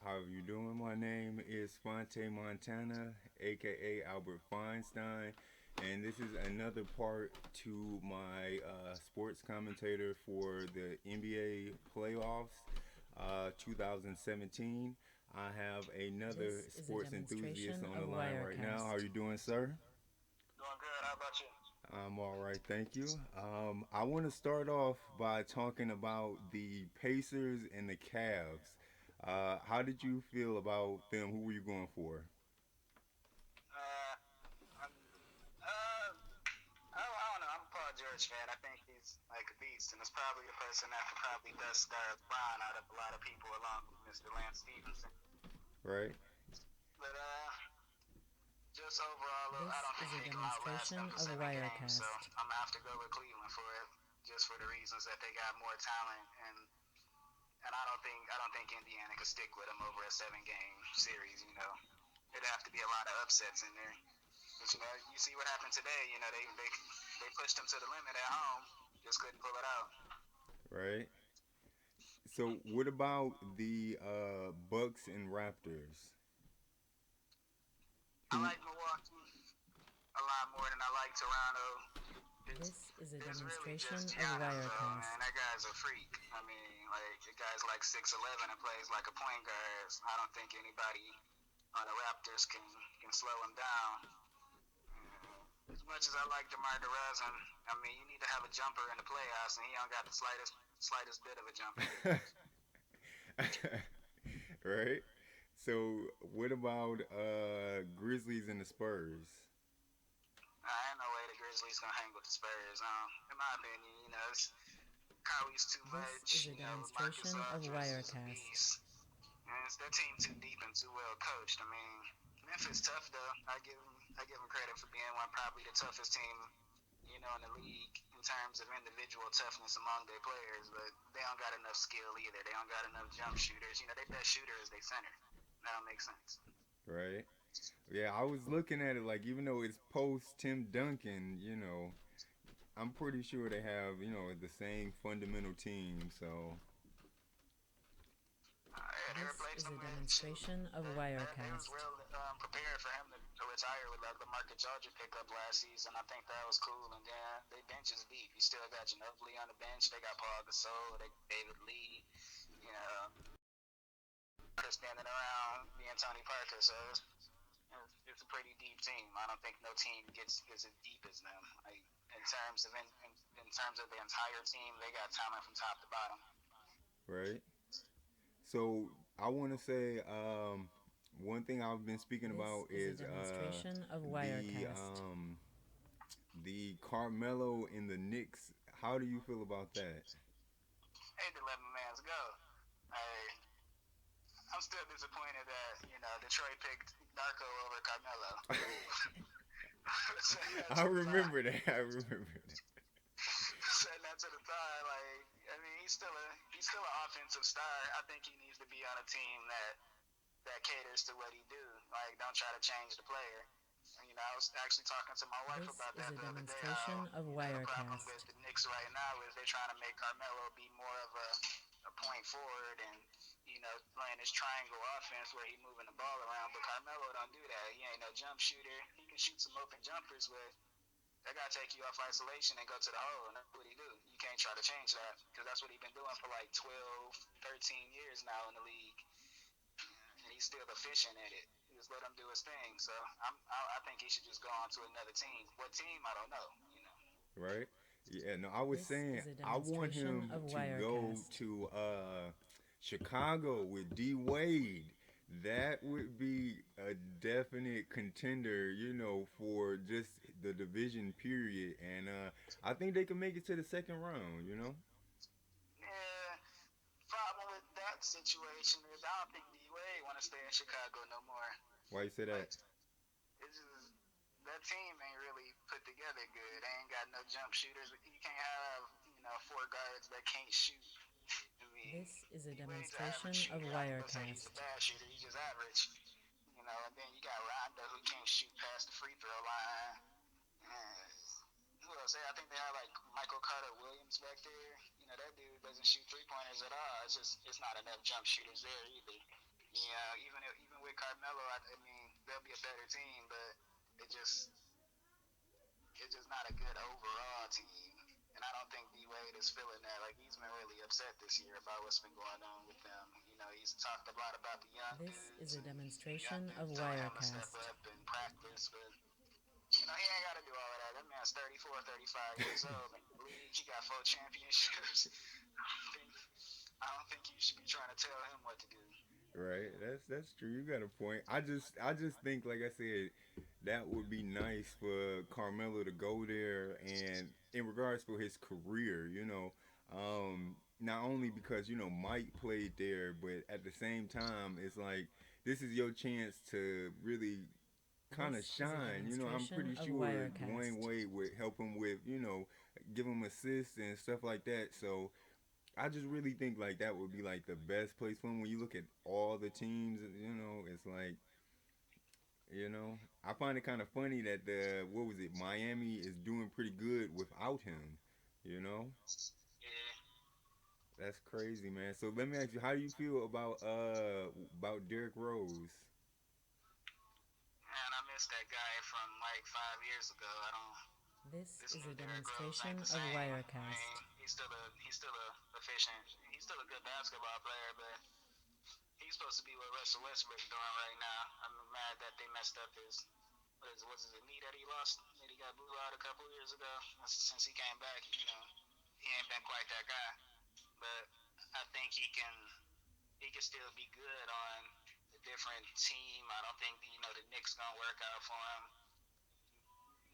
How you doing? My name is Fontay Montana, aka Albert Feinstein, and this is another part to my sports commentator for the NBA playoffs 2017. I have another This is a sports enthusiast demonstration on the of line right now. How are you Wirecast. doing, sir? Doing good. How about you? I'm all right, thank you. I want to start off by talking about the Pacers and the Cavs. How did you feel about them? Who were you going for? Uh, I'm, I don't know. I'm a Paul George fan. I think he's like a beast, and it's probably the person that could probably dust Brown out of a lot of people, along with Mr. Lance Stevenson. Right? But just overall, I This don't think is a they can outlast them demonstration for of 7 games. So Wirecast. I'm gonna have to go with Cleveland for it, just for the reasons that they got more talent, and I don't think Indiana could stick with them over a 7 game series. It'd have to be a lot of upsets in there. But you see what happened today. They pushed them to the limit at home, just couldn't pull it out. Right? So, what about the Bucks and Raptors? I Who? like Milwaukee a lot more than I like Toronto. It's This is a it's really just demonstration of Giannis though, man. Wirecast. That guy's a freak. I mean, like the guy's like 6'11" and plays like a point guard. I don't think anybody on the Raptors can slow him down. As much as I like DeMar DeRozan, I mean, you need to have a jumper in the playoffs, and he don't got the slightest bit of a jumper. Right? So, what about Grizzlies and the Spurs? Ain't no way the Grizzlies gonna hang with the Spurs. In my opinion, Kyrie's too This much. is a Marcus demonstration of Aldridge is a Wirecast. beast. And it's their team too deep and too well coached. I mean, Memphis tough though. I give them credit for being probably the toughest team, in the league in terms of individual toughness among their players. But they don't got enough skill either. They don't got enough jump shooters. Their best shooter is their center. That don't make sense. Right? Yeah, I was looking at it like even though it's post Tim Duncan, I'm pretty sure they have, the same fundamental team. So, Yeah, they This replaced is him a and shoot. demonstration of They was Wirecast. well prepared for him to retire with like the Marcus Aldridge pickup last season. I think that was cool. And then they bench is deep. You still got Ginobili on the bench. They got Paul Gasol. They David Lee. You know, standing around being Tony Parker. So it's a pretty deep team. I don't think no team gets as deep as them. Like in terms of the entire team, they got talent from top to bottom. right? So, I want to say one thing I've been speaking This about is a is demonstration of the Wirecast. um, the Carmelo in the Knicks. How do you feel about that? Hey, to let my man's go. Hey, I'm still disappointed that Detroit picked Darko over Carmelo. Saying that I to the side. remember that. I remember that. Saying that to the side. Like, I mean, he's still an offensive star. I think he needs to be on a team that caters to what he do. Like, don't try to change the player. I was actually talking to my wife This about is that a the other day. How demonstration of the problem with Wirecast. the Knicks right now is they're trying to make Carmelo be more of a point forward and playing this triangle offense where he's moving the ball around. But Carmelo don't do that. He ain't no jump shooter. He can shoot some open jumpers, but that guy take you off isolation and go to the hole, and that's what he do. You can't try to change that because that's what he's been doing for like 12, 13 years now in the league, and he's still efficient at it. Just let him do his thing. So I think he should just go on to another team. What team? I don't know. Right? Yeah, no, I was This saying is a I want demonstration him of to go Wirecast. to Chicago with D Wade. That would be a definite contender, for just the division period. And I think they can make it to the second round. Yeah. Problem with that situation is I don't think D Wade want to stay in Chicago no more. Why you say that? Like it's just that team ain't really put together good. They ain't got no jump shooters. You can't have four guards that can't shoot. I mean, This is a D Wade's an average demonstration of shooter. I ain't gonna say he's a Wirecast. bad shooter. He's just average. And then you got Rondo who can't shoot past the free throw line. And who else? I think they have like Michael Carter Williams back there. That dude doesn't shoot 3 pointers at all. It's not enough jump shooters there either. Yeah, even with Carmelo, I mean they'll be a better team, but it just it's just not a good overall team. And I don't think D Wade is feeling that. Like he's been really upset this year about what's been going on with them. You know, he's talked a lot about the young This is dudes a and the young demonstration of dudes telling him to step Wirecast. up and practice, but you know, he ain't got to do all of that. That man's 34, 35 years old in the league. He got 4 championships. I don't think I don't think you should be trying to tell him what to do. Right. That's true. You got a point. I just think, like I said, that would be nice for Carmelo to go there, and in regards for his career, not only because Mike played there, but at the same time, it's like this is your chance to really kind of This is a shine. I'm demonstration pretty of sure Dwayne Wirecast. Wade would help him with give him assists and stuff like that. So I just really think like that would be like the best place for him when you look at all the teams. It's like I find it kind of funny that the what was it Miami is doing pretty good without him. You know, Yeah, that's crazy, man. So let me ask you, how do you feel about Derrick Rose? man, I miss that guy from like 5 years ago. I don't. This This is new a Derrick Rose ain't demonstration the of same. I mean, Wirecast. he's still a efficient. He's still a good basketball player, but he's supposed to be what Russell Westbrook's doing right now. I'm mad that they messed up his. Was it a knee that he lost? That he got blew out a couple years ago. Since he came back, he ain't been quite that guy. But I think he can still be good on a different team. I don't think the Knicks gonna work out for him.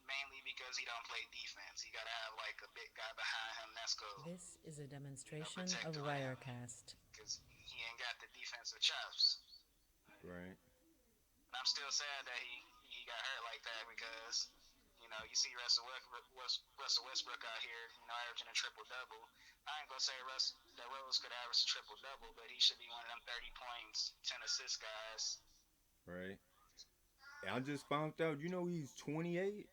Mainly because he don't play defense. He gotta have like a big guy behind him that's go This is a demonstration protect of the rim Wirecast. because he ain't got the defensive chops. Right. And I'm still sad that he got hurt like that because you see Russell Westbrook out here, averaging a triple double. I ain't gonna say that Rose could average a triple double, but he should be one of them 30 points, 10 assist guys. Right. I just found out. He's 28.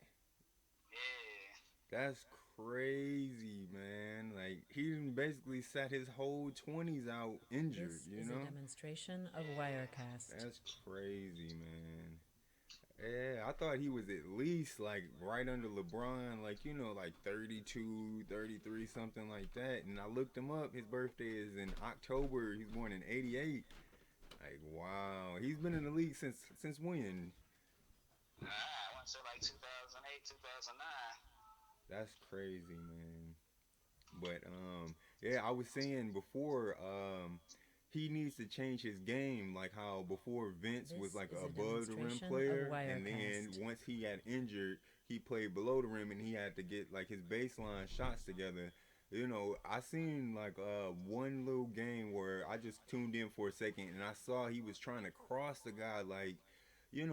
Yeah, That's crazy, man. Like he basically sat his whole 20s out injured. This is a demonstration of yeah. Wirecast. That's crazy, man. Yeah, I thought he was at least like right under LeBron, like like 32, 33, something like that. And I looked him up. His birthday is in October. He's born in '88. Like wow, he's been in the league since when? I want to say like 2008, 2009. That's crazy, man. But yeah, I was saying before, he needs to change his game, like how before Vince was This like is a a above the rim demonstration of player, and then Wirecast. once he got injured, he played below the rim, and he had to get like his baseline shots together. I seen like one little game where I just tuned in for a second, and I saw he was trying to cross the guy like,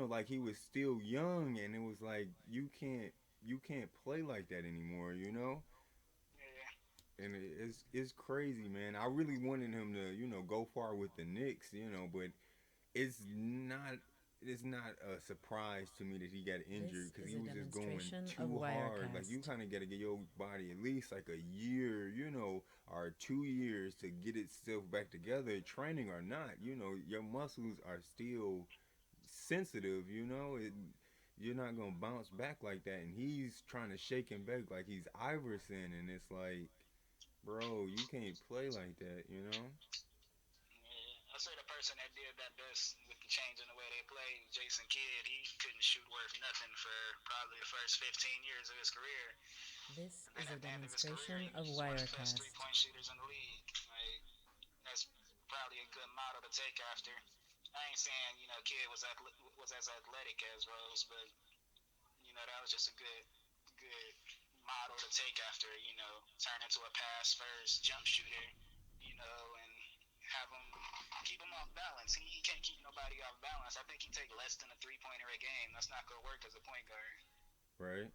like he was still young, and it was like you can't play like that anymore, Yeah, and it's crazy, man. I really wanted him to, go far with the Knicks, but it's not it's not a surprise to me that he got injured This because is he a was just going demonstration of too hard. Like you Wirecast. kind of got to get your body at least like a year, or 2 years to get itself back together, training or not. Your muscles are still sensitive. You're not gonna bounce back like that, and he's trying to shake him back like he's Iverson, and it's like, bro, you can't play like that. yeah. I say the person that did that best with the change in the way they play, Jason Kidd. He couldn't shoot worth nothing for probably the first 15 years of his career. This And then is a at the end of his career, demonstration he of was one of the best Wirecast. three-point shooters in the league. Like that's probably a good model to take after. I ain't saying Kidd was as athletic as Rose, but that was just a good model to take after. Turn into a pass first jump shooter. And have him keep him off balance. He can't keep nobody off balance. I think he take less than a 3 pointer a game. That's not gonna work as a point guard. Right.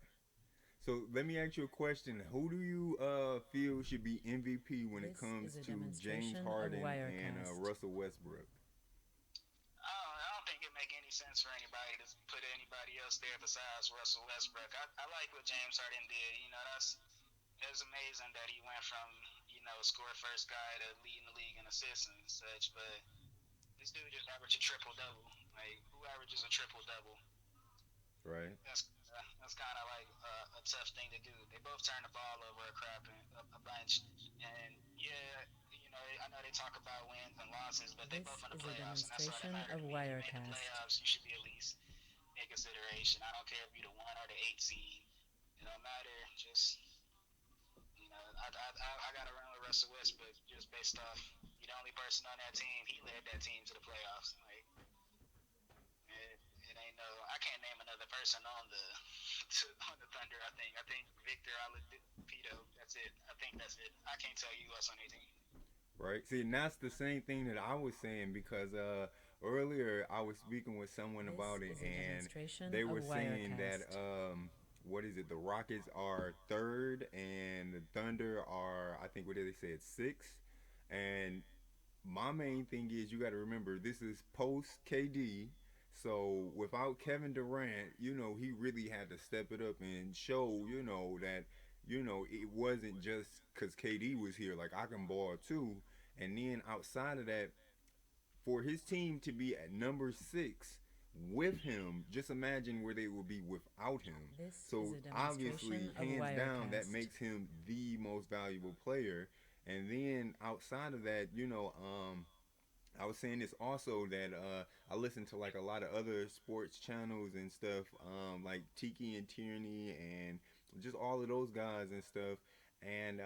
So let me ask you a question. Who do you feel should be MVP when it This comes is a to James demonstration of Harden and Wirecast. Russell Westbrook? I don't think it make any sense for anybody to put anybody else there besides Russell Westbrook. I like what James Harden did. It's amazing that he went from score first guy to leading the league in assists and such. But this dude just averaged a triple double. Like, who averages a triple double? Right. That's kind of like a tough thing to do. They both turn the ball over a bunch, and yeah, you know, I know they talk about wins and losses, but they both This in the is a playoffs, and that's all that demonstration matters of to me. You made the Wirecast. playoffs, you should be at least in consideration. I don't care if you're the 1 or the 8 seed. It don't matter. Just I got to run with Russell Westbrook just based off you're the only person on that team. He led that team to the playoffs. Like it ain't no. I can't name another person on the on the Thunder. I think Victor Oladipo. That's it. I think that's it. I can't tell you what's on anything. Right. See, and that's the same thing that I was saying because earlier I was speaking with someone This about it, is a and demonstration they of were saying that Wirecast. what is it? The Rockets are third, and the Thunder are, I think, what did they say? It's sixth. And my main thing is you got to remember this is post KD. So without Kevin Durant, he really had to step it up and show, that it wasn't just because KD was here. Like I can ball too. And then outside of that, for his team to be at number six with him, just imagine where they will be without him. This is So a demonstration obviously, of hands down, that Wirecast. makes him the most valuable player. And then outside of that, I was saying this also that I listen to like a lot of other sports channels and stuff, like Tiki and Tierney and just all of those guys and stuff, and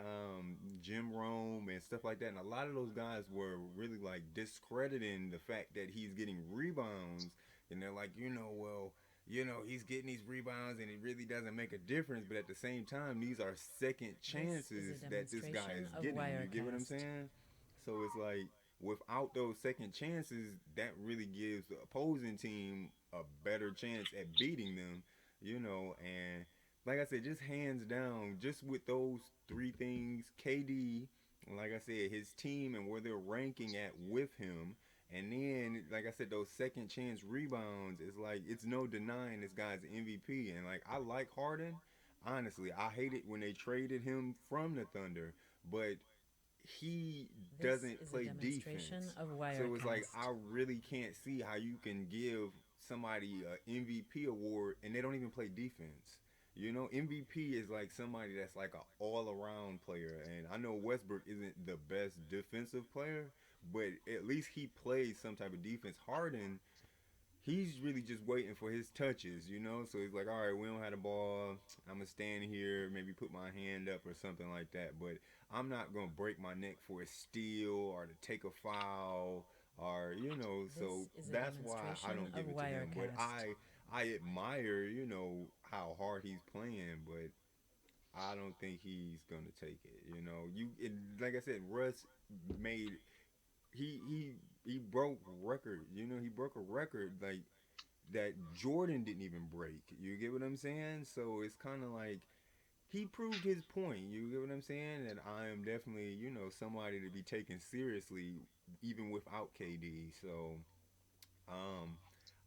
Jim Rome and stuff like that. And a lot of those guys were really like discrediting the fact that he's getting rebounds, and they're like, well, he's getting these rebounds and it really doesn't make a difference. But at the same time, these are second This is a chances that this guy demonstration is of getting. You get what I'm Wirecast. saying? So it's like without those second chances, that really gives the opposing team a better chance at beating them, and like I said, just hands down, just with those three things, KD, like I said, his team and where they're ranking at with him, and then like I said, those second chance rebounds, it's like it's no denying this guy's MVP. And like I like Harden. Honestly, I hate it when they traded him from the Thunder, but he This doesn't is a play demonstration defense. of So it's like Wirecast. I really can't see how you can give somebody a MVP award and they don't even play defense. MVP is like somebody that's like an all-around player, and I know Westbrook isn't the best defensive player, but at least he plays some type of defense. Harden, he's really just waiting for his touches. So he's like, all right, we don't have the ball. I'm gonna stand here, maybe put my hand up or something like that. But I'm not gonna break my neck for a steal or to take a foul or So This is a that's why I demonstration don't of give it to him. But Wirecast. I admire how hard he's playing, but I don't think he's gonna take it. Like I said, Russ made he broke record. He broke a record like that Jordan didn't even break. You get what I'm saying? So it's kind of like he proved his point. You get what I'm saying? That I am definitely somebody to be taken seriously even without KD. So um,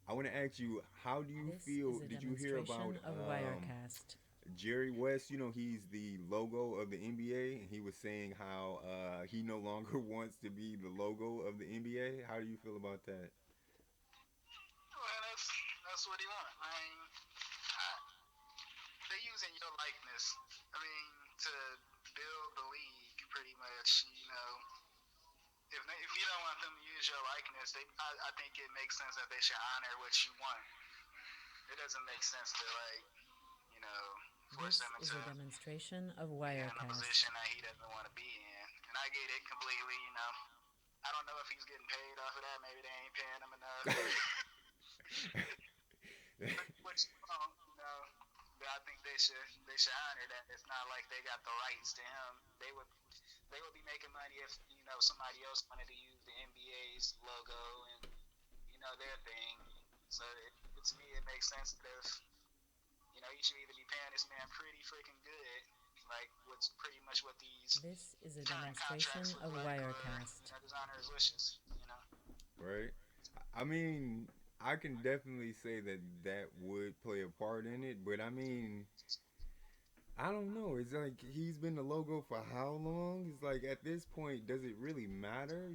I want to ask you, how do you This feel? is a Did you hear about demonstration of Wirecast. Jerry West? He's the logo of the NBA, and he was saying how he no longer wants to be the logo of the NBA. How do you feel about that? Well, that's what he wants. I mean, they're using your likeness. I mean, to build the league, pretty much. If you don't want them to use your likeness, I think it makes sense that they should honor what you want. It doesn't make sense to you know, force This him is into a demonstration of being in a Wirecast. position that he doesn't want to be in. And I get it completely. I don't know if he's getting paid off of that. Maybe they ain't paying him enough. Which but I think they should honor that. It's not like they got the rights to him. They would be making money if somebody else wanted to use the NBA's logo and their thing. So to me it makes sense that if you should either be paying this man pretty freaking good, like what's pretty much what these This is a current contracts demonstration look of like, or Wirecast. just honor his wishes. Right? I mean, I can definitely say that that would play a part in it, but I mean, I don't know. It's like he's been the logo for how long? It's like at this point, does it really matter?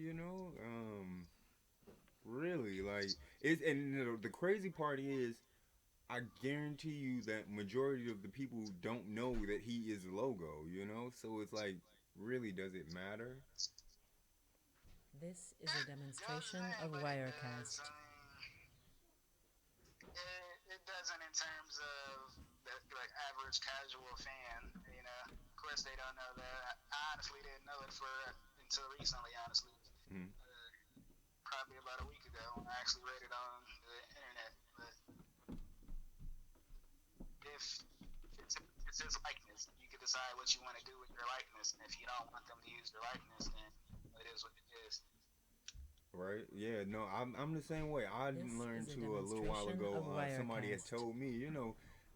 It's and the crazy part is I guarantee you that majority of the people don't know that he is the logo, you know? So it's like, really, does it matter? This is a demonstration Doesn't, of but it does. Wirecast. It doesn't in terms of the like average casual fan. You know, of course they don't know that. I honestly didn't know it for until recently. Honestly, Mm-hmm. probably about a week ago when I actually read it on the internet. But if it's his likeness, you can decide what you want to do with your likeness, and if you don't want them to use your likeness, then it is what it is. Right? Yeah, no, I'm the same way. I This learned is a to a little while demonstration ago, of somebody had Wirecast. told me,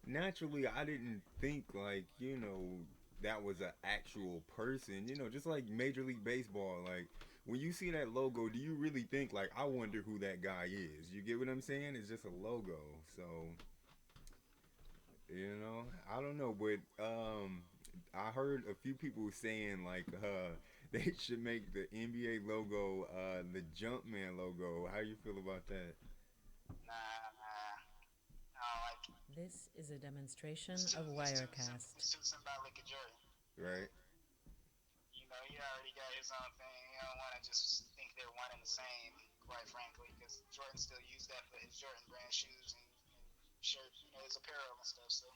naturally I didn't think like, that was an actual person, just like Major League Baseball. Like, when you see that logo, do you really think, like, I wonder who that guy is? You get what I'm saying? It's just a logo. So, I don't know, but I heard a few people saying like they should make the NBA logo the Jumpman logo. How you feel about that? Nah, I don't like it. This is a It's demonstration too of it's too Wirecast. it's too symbolic of Jordan. Right? You know, he already got his own thing. You don't want to just think they're one and the same, quite frankly, because Jordan still used that for his Jordan brand shoes and shirts, his apparel and stuff. So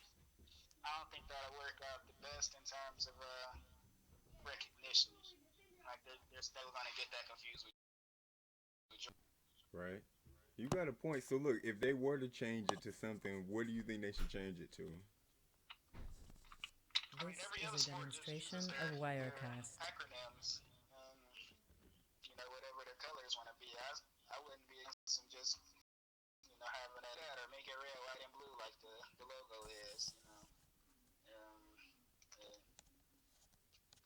I don't think that'll work out the best in terms of recognition. Like they're still gonna get that confused with Jordan. Right. You got a point. So look, if they were to change it to something, what do you think they should change it to? I mean, This every is other a sport just uses demonstration of their Wirecast. acronyms and whatever their colors want to be. I wouldn't be against them just having that or make it red, white, and blue like the logo is. Uh,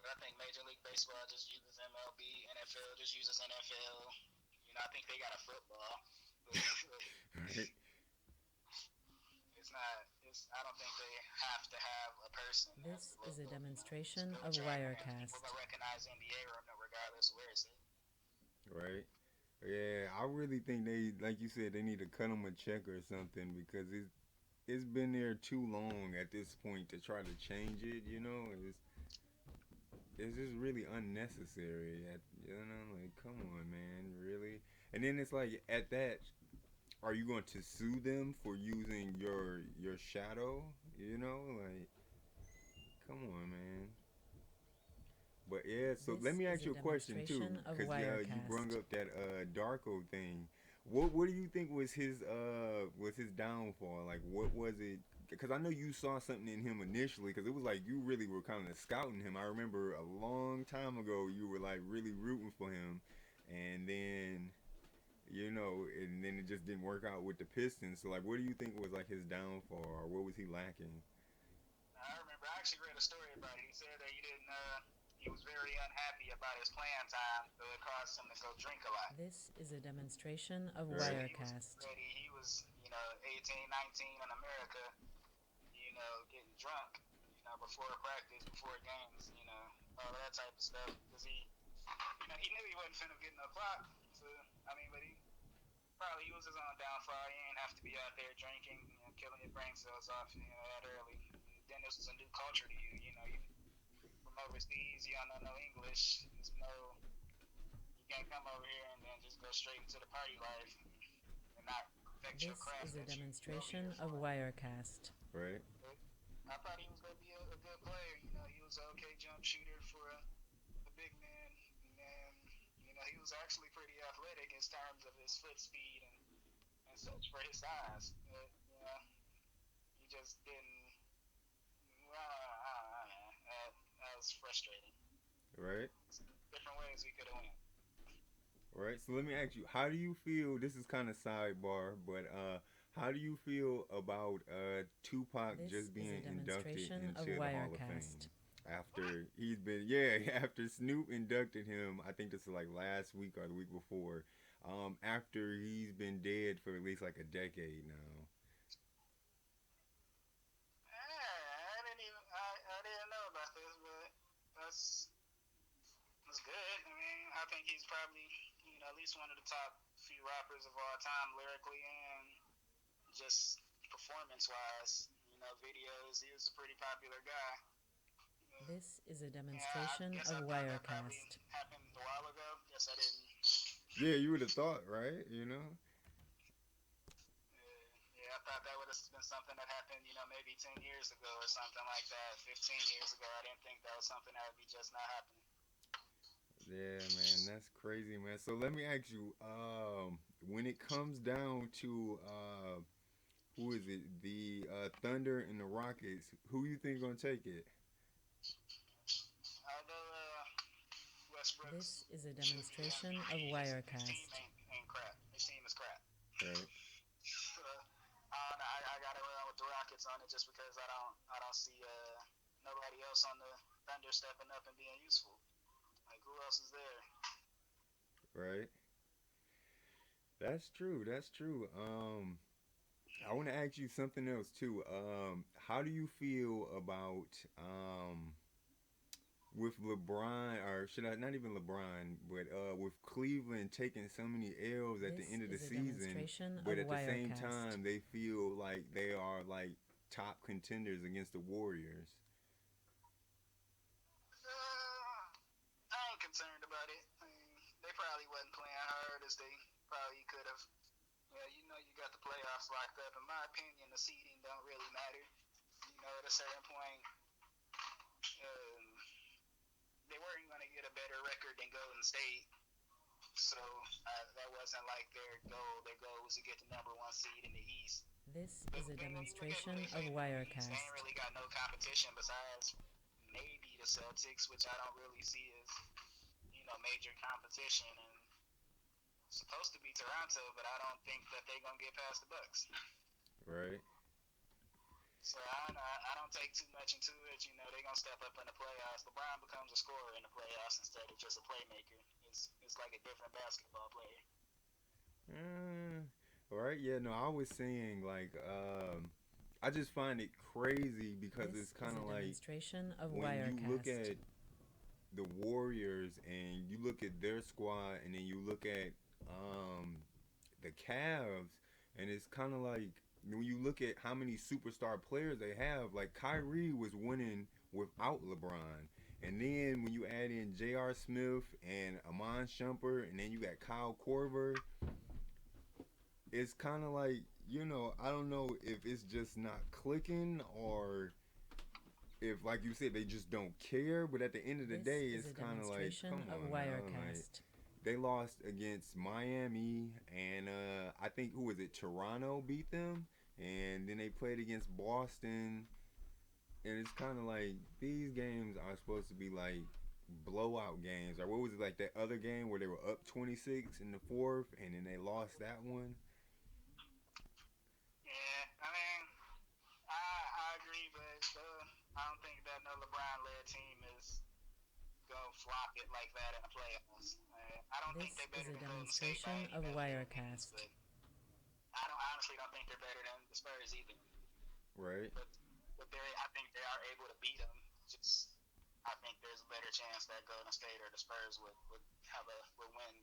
but I think Major League Baseball just uses MLB, NFL just uses NFL. I think they got a football. Right. It's not. I don't think they have to have a person as This the is a logo. It's demonstration still a of track, and people Wirecast. gonna recognize NBA regardless of where it's at. Right. Yeah, I really think they, like you said, they need to cut them a check or something because it's been there too long at this point to try to change it. It's just really unnecessary. Like, come on, man, really. And then it's like at that, are you going to sue them for using your shadow? Like, come on, man. But yeah, so let This me is ask a you a question too, demonstration of because you brung Wirecast. up that Darko thing. What do you think was his downfall? Like, what was it? Because I know you saw something in him initially, because it was like you really were kind of scouting him. I remember a long time ago you were like really rooting for him, and then and then it just didn't work out with the Pistons. So like, what do you think was like his downfall, or what was he lacking? I remember I actually read a story about it. He said that he didn't. He was very unhappy about his playing time, so it caused him to go drink a lot. This is a demonstration of So Right. he was Wirecast. ready. He was, 18, 19 in America, getting drunk, before practice, before games, all that type of stuff. Because he knew he wasn't finna get no clock. So I mean, but he probably he was his own downfall. He ain't have to be out there drinking, killing your brain cells off, that early. And then this was a new culture to you. You from overseas, you don't know no English. There's no, you can't come over here and then just go straight into the party life and not perfect your This craft is a that you over here demonstration of for. Wirecast. Right. But I thought he was gonna be a good player. He was an okay jump shooter for a big man, and he was actually pretty athletic in terms of his foot speed and such for his size. But, he just didn't. Well, I don't know, man. That was frustrating. Right. Different ways we could have went. Right. So let me ask you, how do you feel? This is kind of sidebar, but how do you feel about Tupac This just is a being inducted demonstration of into the Hall of Wirecast. Fame after he's been, yeah, after Snoop inducted him? I think this is like last week or the week before. After he's been dead for at least like a decade now. I didn't even I didn't know about this, but that's that's good. I mean, I think he's probably at least one of the top few rappers of all time, lyrically and just performance wise. Videos. He was a pretty popular guy. This is a Yeah, I demonstration guess of I thought that probably Wirecast. happened a while ago. Guess I didn't. Yeah, you would have thought, right? You know. Yeah, I thought that would have been something that happened, maybe 10 years ago or something like that. 15 years ago. I didn't think that was something that would be just not happening. Yeah, man, that's crazy, man. So let me ask you, when it comes down to who is it, the Thunder and the Rockets, who you think gonna take it? Although Westbrook's This is a shooting the demonstration MVP, of his team Wirecast. ain't crap. His team is crap. Right, I don't know. I gotta run with the Rockets on it just because I don't see nobody else on the Thunder stepping up and being useful. Like who else is there? right. That's true. That's true. I want to ask you something else too. How do you feel about with LeBron, or should I not even LeBron, but with Cleveland taking so many L's at the This end of the is a season, demonstration but of at the same Wirecast. time they feel like they are like top contenders against the Warriors. I ain't concerned about it. I mean, they probably wasn't playing hard as they probably could have. Yeah, you got the playoffs locked up. In my opinion, the seeding don't really matter. At a certain point, um, they weren't going to get a better record than Golden State. So that wasn't like their goal. Their goal was to get the number one seed in the East. This But is a then when you look at who they demonstration of face in the East, they ain't Wirecast. really got no competition besides maybe the Celtics, which I don't really see as major competition. And it's supposed to be Toronto, but I don't think that they're gonna get past the Bucks. Right. So I don't take too much into it. They're gonna step up in the playoffs. LeBron becomes a scorer in the playoffs instead of just a playmaker. It's like a different basketball player. All right. Yeah. No, I was saying like I just find it crazy because This it's is kind a of like demonstration of when you look Wirecast. at the Warriors and you look at their squad and then you look at the Cavs and it's kind of like when you look at how many superstar players they have, like Kyrie was winning without LeBron. And then when you add in J.R. Smith and Amon Shumpert, and then you got Kyle Korver, it's kind of like, I don't know if it's just not clicking or if, like you said, they just don't care. But at the end of the This day, is it's a kind of like, come demonstration of on now. Like, Wirecast. they lost against Miami, and I think, who was it? Toronto beat them. And then they played against Boston. And it's kind of like these games are supposed to be like blowout games. Or what was it, like that other game where they were up 26 in the fourth and then they lost that one? Yeah, I mean, I agree, but I don't think that no LeBron-led team is gonna flop it like that in the playoffs. I don't think This they're is better a than Golden State by demonstration any of measure of means, Wirecast. but I honestly don't think they're better than the Spurs either. Right? But I think they are able to beat them. Just I think there's a better chance that Golden State or the Spurs would win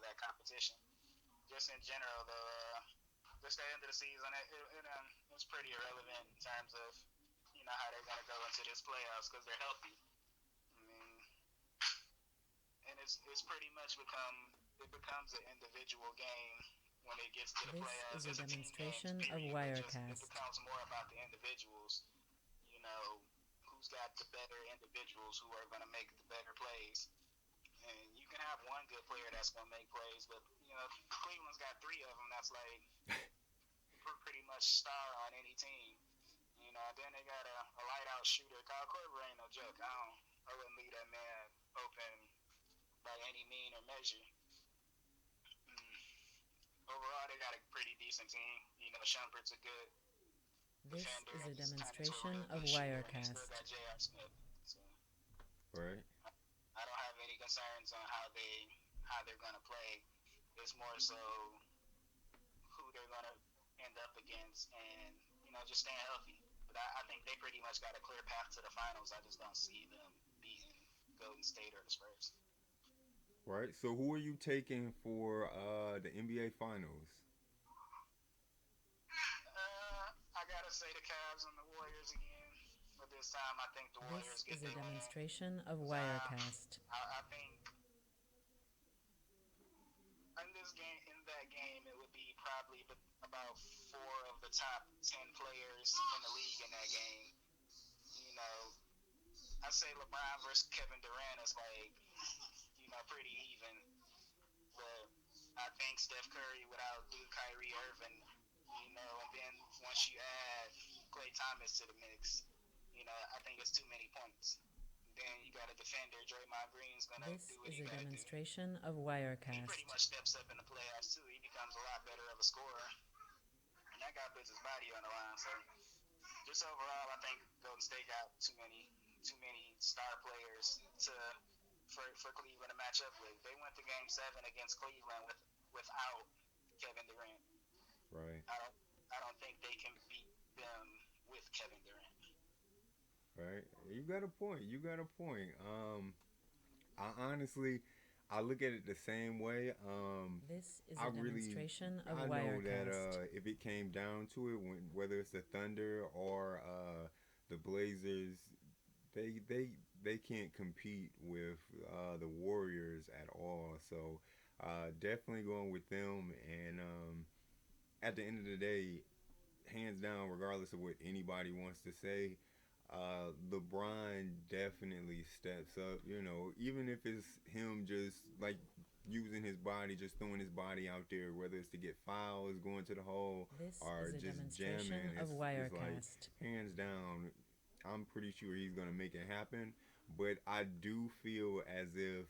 that competition. Just in general, though, just the end of the season, it's pretty irrelevant in terms of how they're gonna go into this playoffs because they're healthy. I mean, and it's pretty much becomes an individual game when it gets to the This playoffs. is a It's a team games, demonstration of period. It Wirecast. becomes more about the individuals. You know, who's got the better individuals who are going to make the better plays. And you can have one good player that's going to make plays, but Cleveland's got three of them that's like pretty much star on any team. Then they got a light out shooter. Kyle Korver ain't no joke. I wouldn't leave that man open by any mean or measure. Overall, they got a pretty decent team. Shumpert's a good This defender is and a he's turned into a demonstration real of good shooter, and they still Wirecast. got J.R. Smith. So Right? I don't have any concerns on how they're gonna play. It's more so who they're gonna end up against, and just staying healthy. But I think they pretty much got a clear path to the finals. I just don't see them beating Golden State or the Spurs. Right. So who are you taking for the NBA Finals? I gotta say the Cavs and the Warriors again, but this time I think the This Warriors get is a their win. demonstration of 'Cause, Wirecast. I think in this game, in that game, it would be probably about four of the top 10 players in the league in that game. You know, I say LeBron versus Kevin Durant is like, pretty even. But I think Steph Curry would outdo Kyrie Irving, and then once you add Klay Thomas to the mix, I think it's too many points. Then you got a defender, Draymond Green's gonna This do what is he a gotta do. demonstration of He pretty Wirecast. much steps up in the playoffs too. He becomes a lot better of a scorer, and that guy puts his body on the line. So just overall, I think Golden State got too many star players for Cleveland to match up with. They went to Game 7 against Cleveland without Kevin Durant. Right. I don't think they can beat them with Kevin Durant. Right. You got a point. You got a point. I honestly, I look at it the same way. This is I a really, demonstration of I know that Wirecast. if it came down to it, whether it's the Thunder or the Blazers, they they they can't compete with the Warriors at all. So definitely going with them. And at the end of the day, hands down, regardless of what anybody wants to say, LeBron definitely steps up. Even if it's him just like using his body, just throwing his body out there, whether it's to get fouls, going to the hole, This or is a just jamming, demonstration of it's like Wirecast. hands down. I'm pretty sure he's gonna make it happen. But I do feel as if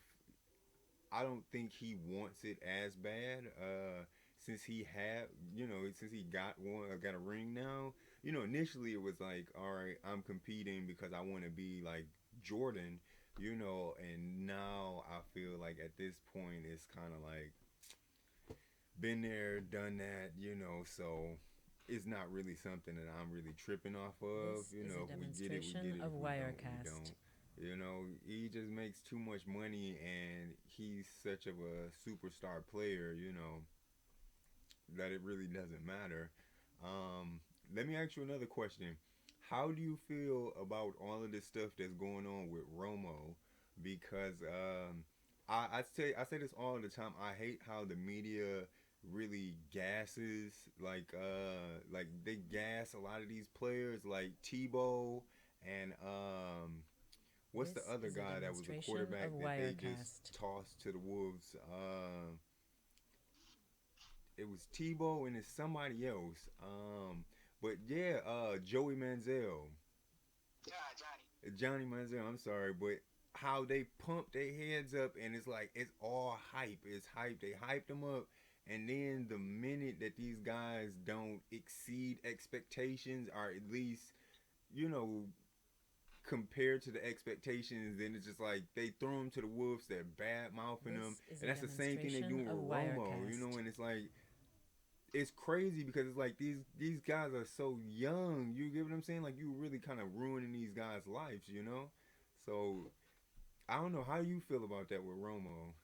I don't think he wants it as bad. Since he had, since he got got a ring now. Initially it was like, all right, I'm competing because I want to be like Jordan. And now I feel like at this point it's kind of like been there, done that. So it's not really something that I'm really tripping off of. This is a If we get it, we get demonstration it. of If we don't, we Wirecast. don't. He just makes too much money and he's such of a superstar player, that it really doesn't matter. Let me ask you another question. How do you feel about all of this stuff that's going on with Romo? Because I say this all the time. I hate how the media really gasses like they gas a lot of these players like Tebow and what's the This other is a guy that was a demonstration quarterback of that they just Wirecast. tossed to the wolves? It was Tebow and it's somebody else. But yeah, Joey Manziel, Yeah, Johnny. Johnny Manziel. I'm sorry, but how they pump their heads up and it's like it's all hype. It's hype. They hyped them up, and then the minute that these guys don't exceed expectations, or at least you know compared to the expectations, then it's just like they throw them to the wolves. They're bad mouthing them, This is a and that's the same thing they demonstration doing of with Romo. Wirecast. And it's like it's crazy because it's like these guys are so young. You get what I'm saying? Like you really kind of ruining these guys' lives. So I don't know how you feel about that with Romo.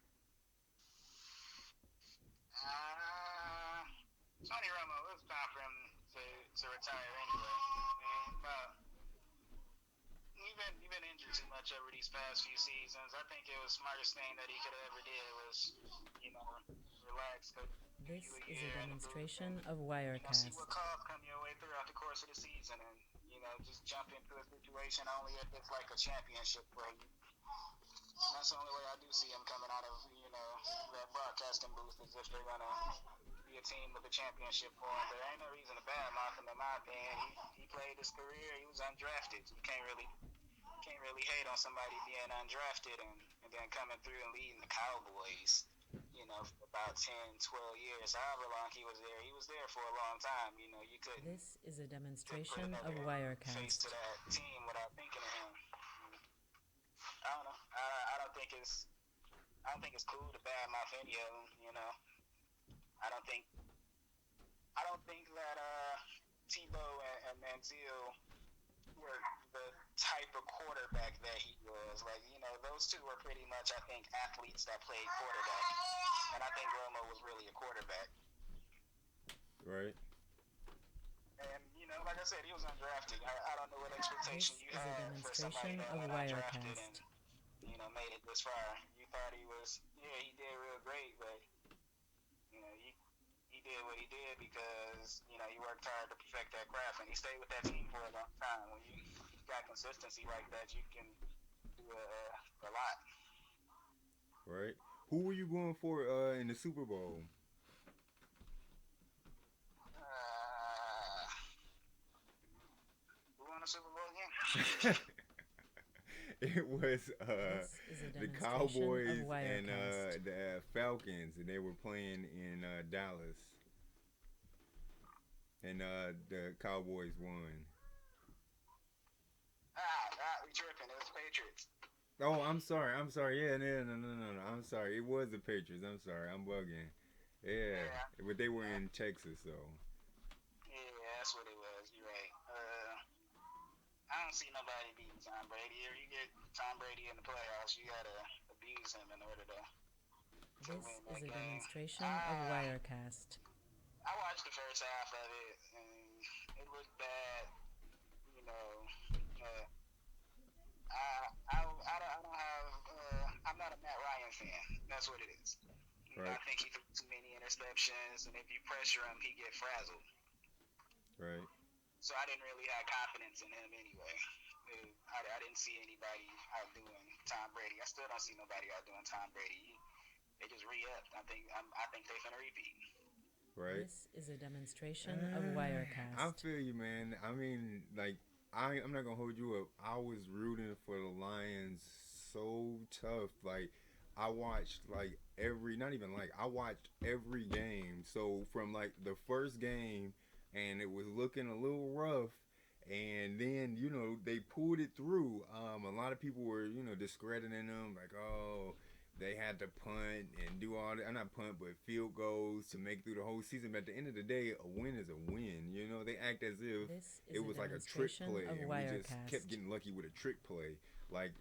Tony Romo, it was time for him to retire anyway. I mean, he been injured too much over these past few seasons. I think it was smartest thing that he could have ever did was, relax, go do you This a is a year in the booth and demonstration of see what Wirecast. calls come your way throughout the course of the season, and just jump into a situation only if it's like a championship for you. That's the only way I do see him coming out of that broadcasting booth is if they're gonna be a team with a championship for him. There ain't no reason to badmouth him in my opinion. He played his career. He was undrafted. You can't really hate on somebody being undrafted and then coming through and leading the Cowboys. For about 10, 12 years, however long he was there. He was there for a long time. You This is a couldn't put demonstration of another face to Wirecast. that team without thinking of him. I don't know. I don't think it's cool to badmouth any of them. I don't think that Tebow and Manziel were type of quarterback that he was. Like, those two were pretty much, I think, athletes that played quarterback. And I think Romo was really a quarterback. Right. And, like I said, he was undrafted. I don't know what expectation This you is a had for somebody demonstration that of went undrafted and, Wirecast. made it this far. You thought he was, yeah, he did real great, but, he did what he did because, he worked hard to perfect that craft and he stayed with that team for a long time. When you got consistency like that, you can do a lot. Right. Who were you going for in the Super Bowl? Who won the Super Bowl again? It was This is a the demonstration of Cowboys and Wirecast. the Falcons, and they were playing in Dallas, and the Cowboys won. We tripping. It was Patriots. Oh, I'm sorry. I'm sorry. Yeah, no. I'm sorry. It was the Patriots. I'm sorry. I'm bugging. Yeah, Yeah. but they were in Texas, though. Yeah, that's what it was. You're right. I don't see nobody beating Tom Brady. If you get Tom Brady in the playoffs, you gotta abuse him in order to This win is that a game. demonstration of Wirecast. I watched the first half of it, and it looked bad. You know, uh, I don't have. I'm not a Matt Ryan fan. That's what it is. Right. I think he threw too many interceptions, and if you pressure him, he get frazzled. Right. So I didn't really have confidence in him anyway. I didn't see anybody outdoing Tom Brady. I still don't see nobody outdoing Tom Brady. They just re-upped. I think they finna repeat. Right. This is a demonstration of I Wirecast. feel you, man. I mean, like, I'm not gonna hold you up. I was rooting for the Lions so tough. Like, I watched like not even like, I watched every game. So from like the first game, and it was looking a little rough. And then they pulled it through. A lot of people were discrediting them, like, oh, they had to punt and do all that. Not punt, but field goals to make through the whole season. But at the end of the day, a win is a win. They act as if This is it a was like a trick demonstration play, of and we just kept Wirecast. getting lucky with a trick play. Like,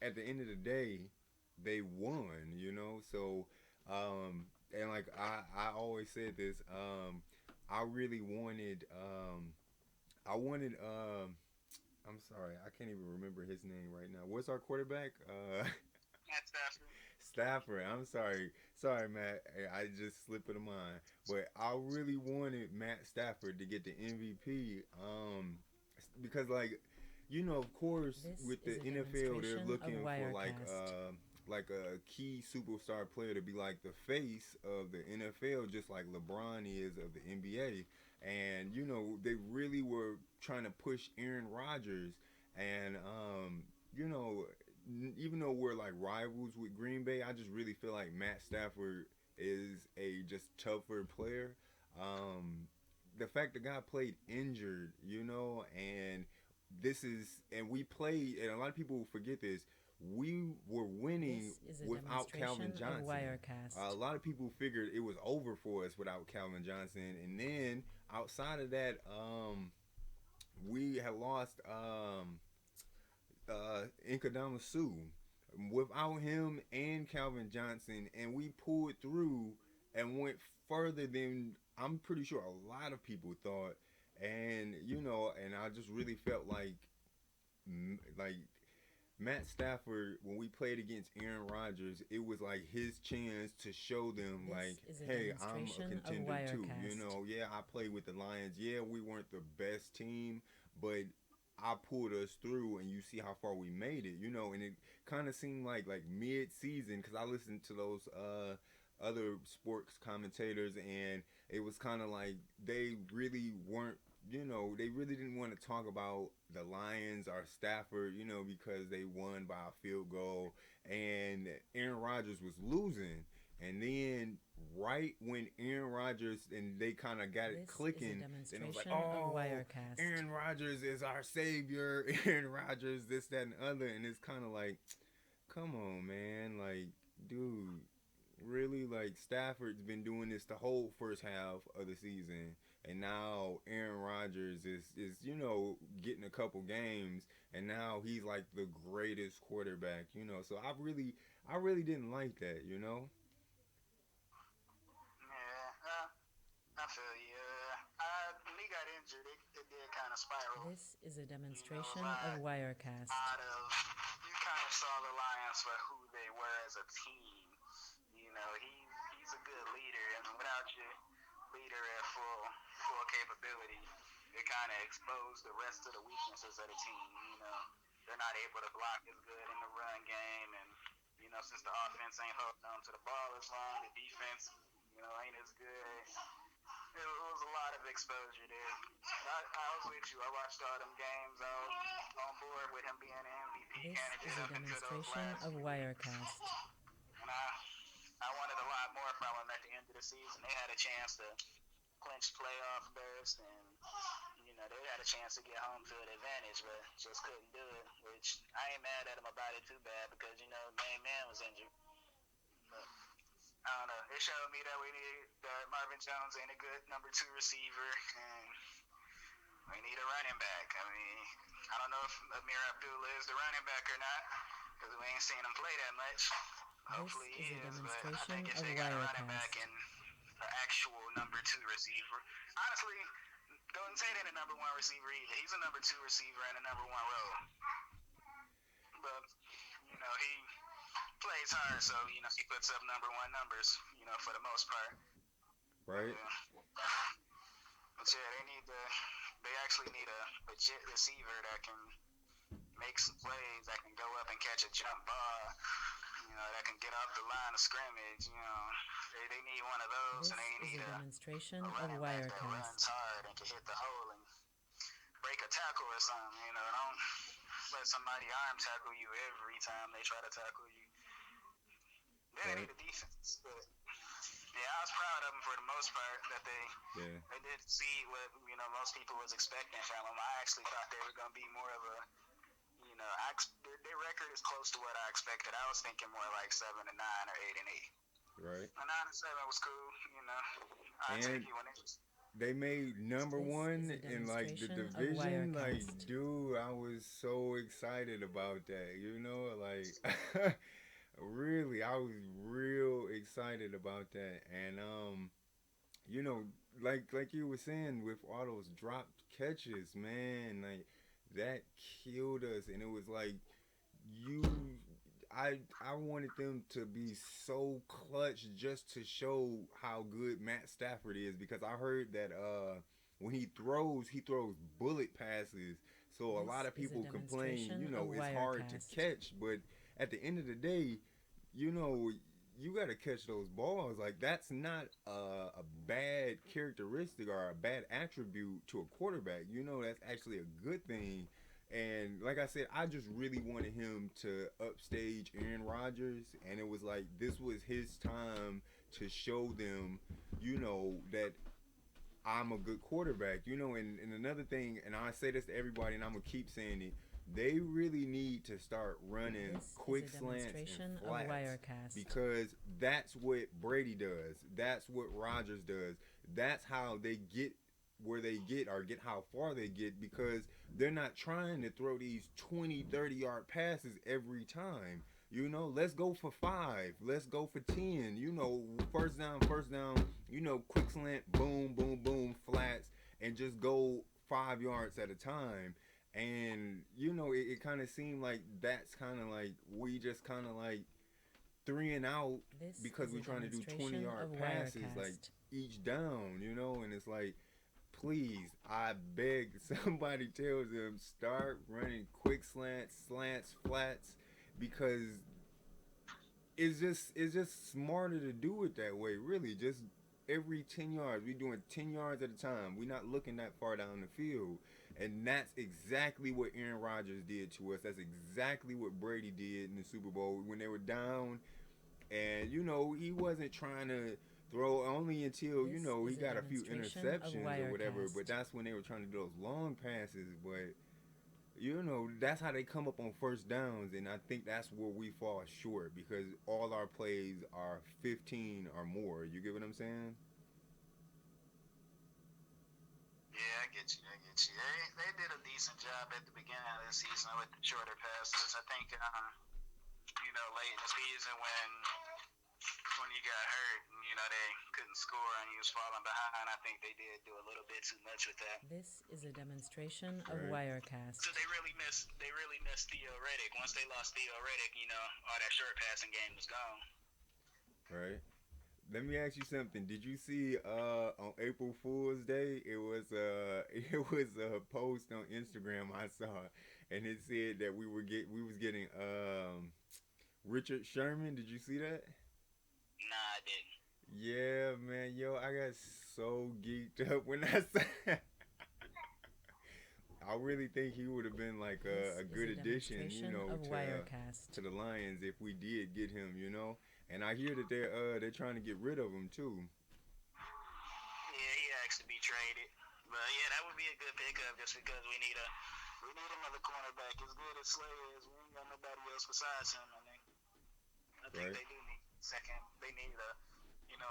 at the end of the day, they won. So and like I always said this. I really wanted. I wanted. I'm sorry, I can't even remember his name right now. What's our quarterback? Matt Stafford. Stafford. I'm sorry. Sorry, Matt. I just slipped of mind. But I really wanted Matt Stafford to get the MVP. Because like, of course, This with is the a NFL, they're demonstration of looking for Wirecast. like a key superstar player to be like the face of the NFL, just like LeBron is of the NBA. And they really were trying to push Aaron Rodgers, and you know, even though we're like rivals with Green Bay, I just really feel like Matt Stafford is a just tougher player. Um, the fact the guy played injured, and we played, and a lot of people forget this. We were winning This is a without Calvin demonstration of Johnson. A Wirecast. lot of people figured it was over for us without Calvin Johnson, and then outside of that, we had lost Nkadama Sue without him and Calvin Johnson, and we pulled through and went further than I'm pretty sure a lot of people thought. And and I just really felt like Matt Stafford, when we played against Aaron Rodgers, it was like his chance to show them, like, This is a hey, I'm a demonstration of contender too. Wirecast. Yeah, I played with the Lions. Yeah, we weren't the best team, but I pulled us through, and you see how far we made it. And it kind of seemed like mid season, because I listened to those other sports commentators, and it was kind of like they really weren't. They really didn't want to talk about the Lions or Stafford, because they won by a field goal, and Aaron Rodgers was losing. And then right when Aaron Rodgers and they kind of got it This is a clicking, then it was like, demonstration of oh, Wirecast. Aaron Rodgers is our savior. Aaron Rodgers, this, that, and other. And it's kind of like, come on, man. Like, dude, Really, like Stafford's been doing this the whole first half of the season, and now Aaron Rodgers is getting a couple games, and now he's like the greatest quarterback. So I really didn't like that. Yeah, I feel you. When he got injured, it did kind of spiral. This is a You know, a demonstration of lot, Wirecast. lot of you kind of saw the Lions for who they were as a team. He's a good leader, and without your leader at full capability, it kind of exposed the rest of the weaknesses of the team. They're not able to block as good in the run game, and since the offense ain't holding on to the ball as long, the defense ain't as good. It was a lot of exposure there. I was with you. I watched all them games. I was on board with him being an MVP This is candidate a up until those demonstration last of few weeks. Wirecast. And I wanted a lot more from them at the end of the season. They had a chance to clinch playoff berths, and they had a chance to get home field advantage, but just couldn't do it. Which I ain't mad at them about it too bad because main man was injured. But I don't know. It showed me that we need that Marvin Jones ain't a good number two receiver, and we need a running back. I mean, I don't know if Amir Abdullah is the running back or not because we ain't seen him play that much. This Hopefully is he a is, but I demonstration think if of they got a running back Wirecast. and an actual number two receiver, honestly, Golden Tate ain't a number one receiver either. He's a number two receiver in a number one role. But, he plays hard, so, he puts up number one numbers, for the most part. Right? But yeah, they actually need a legit receiver that can make some plays, that can go up and catch a jump ball, that can get off the line of scrimmage. They need one of those, This and they is need a a demonstration of running back that runs Wirecast. hard and can hit the hole and break a tackle or something. Don't let somebody arm tackle you every time they try to tackle you. They Right? need a defense, but yeah, I was proud of them for the most part that Yeah. they did see what most people was expecting from them. I actually thought they were going to be more of a their record is close to what I expected. I was thinking more like 7-9 or 8-8. Right? A 9-7 was cool. I take And it when it was. they made number This is one a in like the demonstration of division. Like, Wirecast. dude, I was so excited about that. Like really, I was real excited about that. And you know, like you were saying with all those dropped catches, man, like that killed us. And it was like you I wanted them to be so clutch just to show how good Matt Stafford is because I heard that when he throws bullet passes. So a lot This of is a people complain, demonstration of it's hard to Wirecast. catch, but at the end of the day, you know, you got to catch those balls. Like that's not a bad characteristic or a bad attribute to a quarterback. That's actually a good thing. And like I said, I just really wanted him to upstage Aaron Rodgers, and it was like this was his time to show them, that I'm a good quarterback. And another thing, and I say this to everybody, and I'm gonna keep saying it. They really need to start running This is quick a slants demonstration and of flats Wirecast. because that's what Brady does. That's what Rodgers does. That's how they get where they get or get how far they get because they're not trying to throw these 20, 30-yard passes every time. Let's go for 5. Let's go for 10. First down, quick slant, boom, boom, boom, flats, and just go 5 yards at a time. And, it kind of seemed like that's kind of like we just kind of like 3 and out This because is we're a trying to do 20 demonstration yard of passes like Wirecast. each down, and it's like please, I beg somebody tells them start running quick slants, flats, because it's just smarter to do it that way. Really, just every 10 yards, we doing 10 yards at a time. We're not looking that far down the field, and that's exactly what Aaron Rodgers did to us. That's exactly what Brady did in the Super Bowl when they were down, and he wasn't trying to throw only until This he is a got a few demonstration of interceptions or whatever. But Wirecast. that's when they were trying to do those long passes. But that's how they come up on first downs, and I think that's where we fall short because all our plays are 15 or more. You get what I'm saying? Yeah, I get you. I get you. They did a decent job at the beginning of the season with the shorter passes. I think, late in the season when he got hurt and they couldn't score and he was falling behind, I think they did do a little bit too much with that. This is a demonstration of Right. Wirecast. So they really missed Theo Riddick. Once they lost Theo Riddick, all that short passing game was gone. Right. Let me ask you something. Did you see on April Fool's Day it was it was a post on Instagram I saw, and it said that we was getting Richard Sherman. Did you see that? Nah, I didn't. Yeah, man. Yo, I got so geeked up when I saw. I really think he would have been like This a is good a addition, demonstration of Wirecast. to the Lions if we did get him, And I hear that they're trying to get rid of him too. Yeah, he asked to be traded. But yeah, that would be a good pickup just because we need another cornerback. As good as Slay is, we ain't got nobody else besides him. I think Right. they do need second. They need a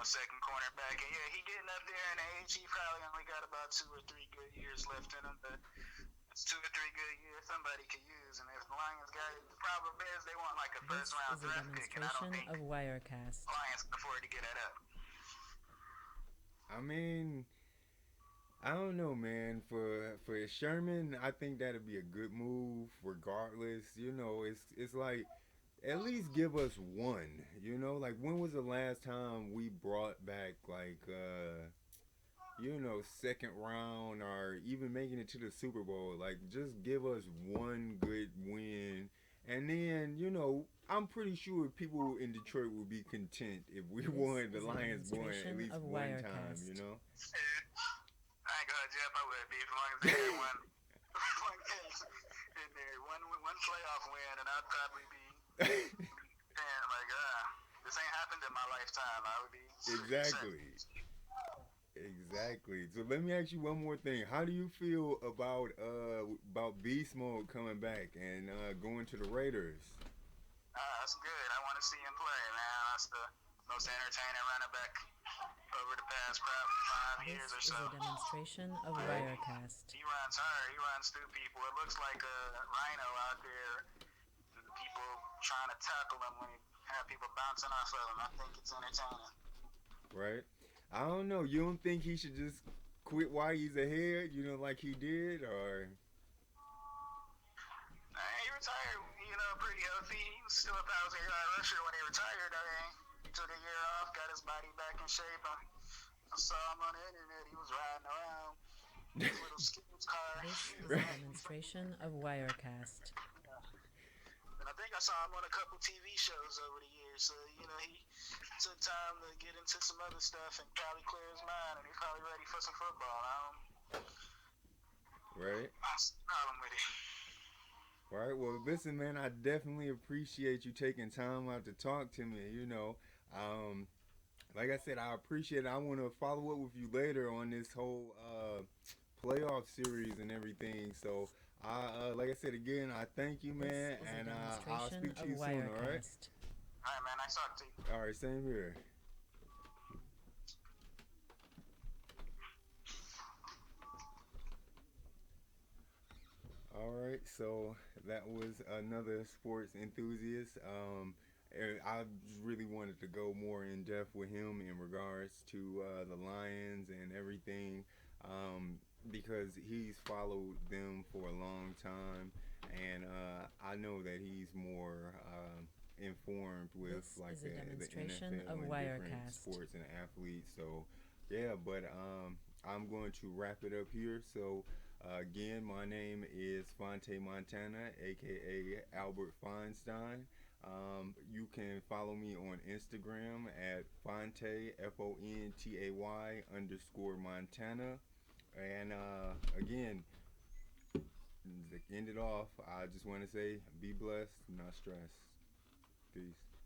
second cornerback. And yeah, he getting up there in age. He probably only got about 2 or 3 good years left in him. But it's 2 or 3 good years somebody could use. And if the Lions got it, the problem is they want like a This first round is a draft pick, and I don't demonstration think of Wirecast. Lions can afford to get that up. I mean, I don't know, man. For Sherman, I think that'd be a good move. Regardless, it's like at least give us one. Like when was the last time we brought back like second round or even making it to the Super Bowl? Like just give us one good win, and then I'm pretty sure people in Detroit would be content if we This won. The is a Lions won at demonstration least of one time. Wirecast. I ain't gonna Jeff, I would be as long as they had one case in there, one playoff win, and I'd probably be saying like, this ain't happened in my lifetime. I would be Exactly. Exactly. So let me ask you one more thing. How do you feel about Beast Mode coming back and going to the Raiders? That's good. I want to see him play, man. That's the most entertaining running back over the past probably 5 years or This is so. a demonstration of Wirecast. He runs hard. He runs through people. It looks like a rhino out there. People trying to tackle him when he have people bouncing off of him. I think it's entertaining. Right? I don't know. You don't think he should just quit while he's ahead, like he did, or? He retired, pretty healthy. He was still a 1,000-yard rusher when he retired. He took a year off, got his body back in shape. I saw him on the internet. He was riding around his little sports car. This is a demonstration of Wirecast. And I think I saw him on a couple TV shows over the years. So, he took time to get into some other stuff and probably clear his mind, and he's probably ready for some football. Right? I see no problem with it. Right. Well, listen, man. I definitely appreciate you taking time out to talk to me. Like I said, I appreciate it. I want to follow up with you later on this whole playoff series and everything. So, like I said again, I thank you, This man, is a and I'll demonstration speak to of you soon. All right. Wirecast. All right, man. Nice talking to you. All right. Same here. All right, so that was another sports enthusiast. And I really wanted to go more in depth with him in regards to the Lions and everything, because he's followed them for a long time, and I know that he's more informed with This like is a the demonstration NFL of and different Wirecast. sports and athletes. So yeah, but I'm going to wrap it up here. So. Again, my name is Fontay Montana, aka Albert Feinstein. You can follow me on Instagram at Fontay FONTAY _Montana. And again, to end it off, I just want to say be blessed, not stressed. Peace.